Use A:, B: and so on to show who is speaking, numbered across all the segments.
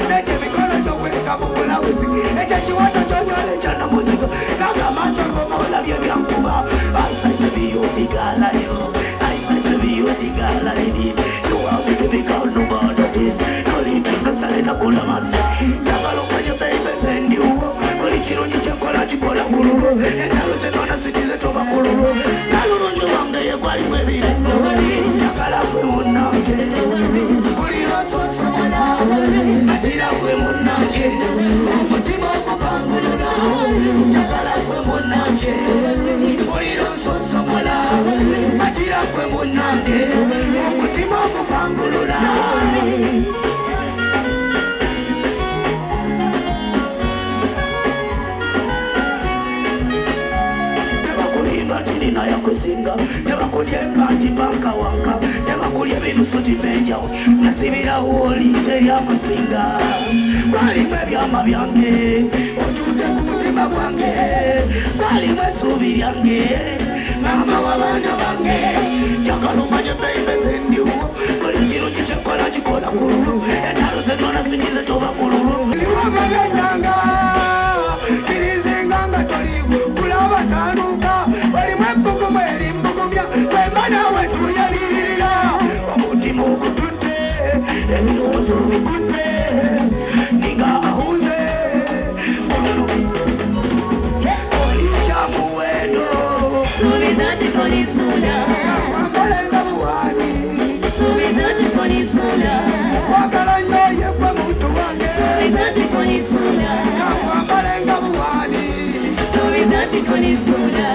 A: Neche mikono jo kweka mukula wuzi echa chiwato chonyole chana muzigo nagamanza ngomola byebyankuba aisa biyotigala yo aisa biyotigala ini you are with the big girl no bother this no little no salena kula manzi nagalo kwenye baby send you oli chirunji chakola chikola kululu endalo zenona sitize toba kululu nalulunji wange yekwali mwebirendo nagala kwe munange kulira sonso mwana matira kwe munange mutima okupangulula nagala kwe munange kulira sonso mwana matira kwe munange mutima okupangulula na yakusinga tebakulye kanti banka wanka tebakulye binusu tipenjawo nasibira woli teryakusinga kwalimwe byama byange otudde ku mutima gwange kwalimwe essuubi lyange mama w'abaana bange njagala omanye baby zendiwo buli kintu kikyekola kikola kululu entalo zenona sikize toba kululu iwamagennanga kirizinga nga toliwo kulaba sanuka Mbuguma elimbugumya wemana wetu yalilira omutima okutute ebirowoozo bikutte ninga ahuze oli kyamuwendo suubiza nti tolisula wambalenga buwani suubiza nti tolisula kwagala nnyo yegwe muntu wange suubiza nti tolisula wambalenga buwani suubiza nti tolisula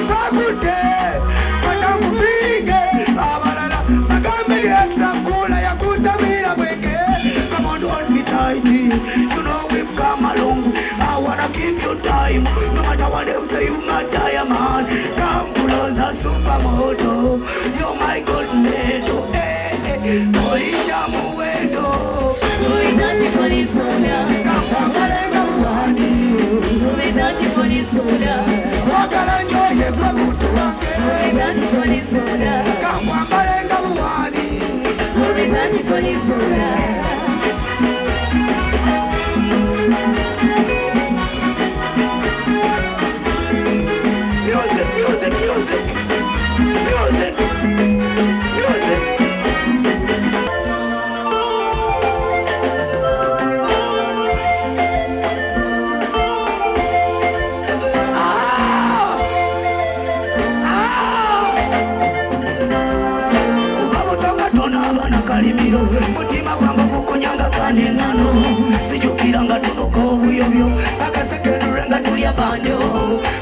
A: Bakute, patamupinge, abalala, magambe yasakula yakutamira bwenge. Come on, hold me tight, you know we've come along. I wanna give you time, no matter what them say, you not diamond. Come closer, supermoto, you're my good mate, Oli chamuendo. Suizati tolisona, kampangalenga buhani. Suizati tolisona, wakalanyo yegwe mutu wange. Suizati tolisona, kampangalenga buhani. Suizati tolisona. Music, music, music, music, music. Kalimiro mutima gwange gukunyanga kandi ngano sijukiranga tunuka obuyobyo akasekenurenga tulya bando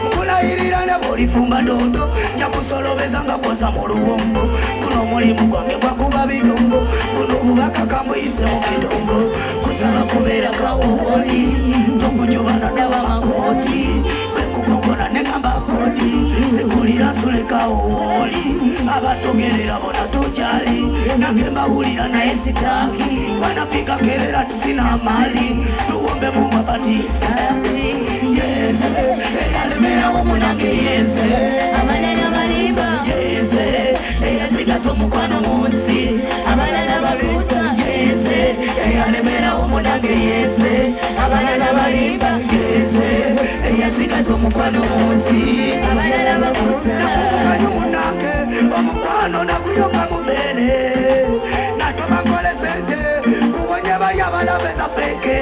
A: nkulayirira ne bwolifumba dodo njakusolobezanga koza mu luwombo guno omulimu gwange gwakuba bidongo guno obubaka kamuyise mu kidongo kusaba kubeera kawoli tokujobana n'abamakooti bekukokona negamba kodi zikulira suleka woli abatogerera bona tujali nange mbawulira naye sitaki wanapika kelera tisina mali tuwombe mu mabati yeze eyalemera womunange yeze abalala balimba yeze eyasigaza omukwano munsi abalala babuuza yeze eyalemera womunange yeze abalala balimba yeze eyasigaza omukwano munsi abalala babuuza nakukukanya omunange omukwano naguyoka mubere natobakole sente kuwonye bali abalabeza peke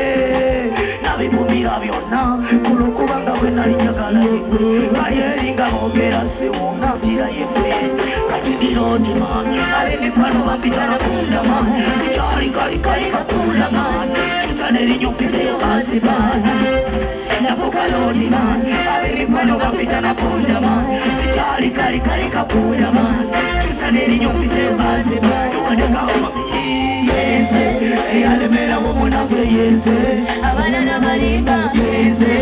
A: nabigumira byonna kulukubanga bwe nali njagala yegwe bali eringa boogera siwuna tira yegwe kati ndirodi man ab'emikwano bampita nakunda man sikyali kalikali kakula man kyusa n'erinnya ompiteyo kansi man nafuka lodi man ab'emikwano bampita nakunda man sikyali kalikali kakula man kyusa n'erinnya ompiteyo kansi man yowadekawo yeze eyalemera womunange yeze abalala balimba yeze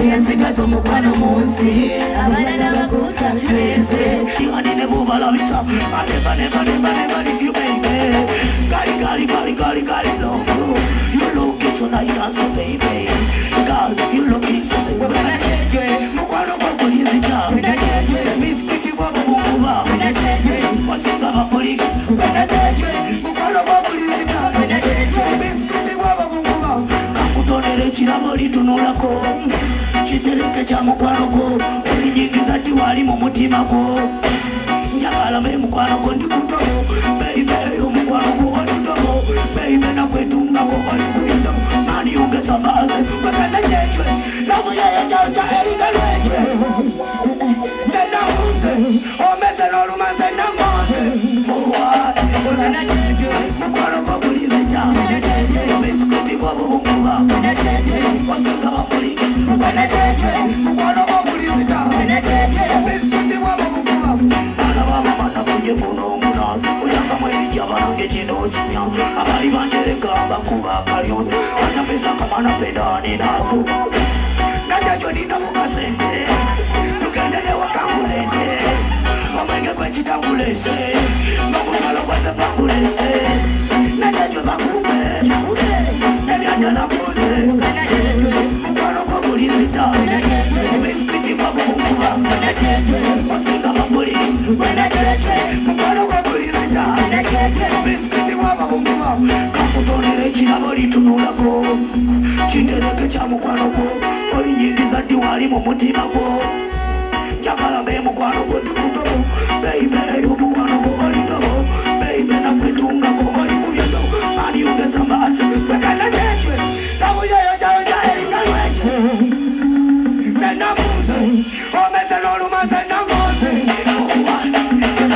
A: eyasigaza omukwano munsi abalala bakusa yeze ihani ne bubalabisa never leave you baby gali love you looking so nice and so baby girl you looking so sexy mukwano gwakulizita miskiti bwabubukuba wasinga bakulika mukwano gwakulizita miskiti bwabubukuba kakutonere ekirabo litunulako kitereke kya mukwano gwo olinyigiza ddi wali mu mutima gwo njagala mbe mukwano gwo ndikutobo beibe eyo mukwano gwo olitobo beibe nakwetungako oli kubinda mani ungesa baze kwekana kyekwe nabuyeyo kyakya erigalwekwe senabuze omeze n'oluma senamoze mukwano gwo kulizija obesikuti bwabo bunguba wasenga bamulike mukwano gwo kulizija obesikuti bwabo bunguba bana bamamata funye kuno omunazi ojangamu ebijja banange kino kinya abali banjerekamba kuba kalyonzi anapesa kamana pendani nazo nakyakyo nina mukasente tugende newakangulende omwenge gwekitangulese nomutalo gweze pangulese nakyakyo bakumbe ebyandala mbuze mukwano gwokulizita ebisikiti bwabubunguba osinga bambuliri mukwano gwokulizita ebisikiti bwabubunguba kakutonera ekirabo litunulako kitereke kya mukwano gwo olinyingiza ddi wali mu mutima gwo njagala mbe mukwano gwo ndikuto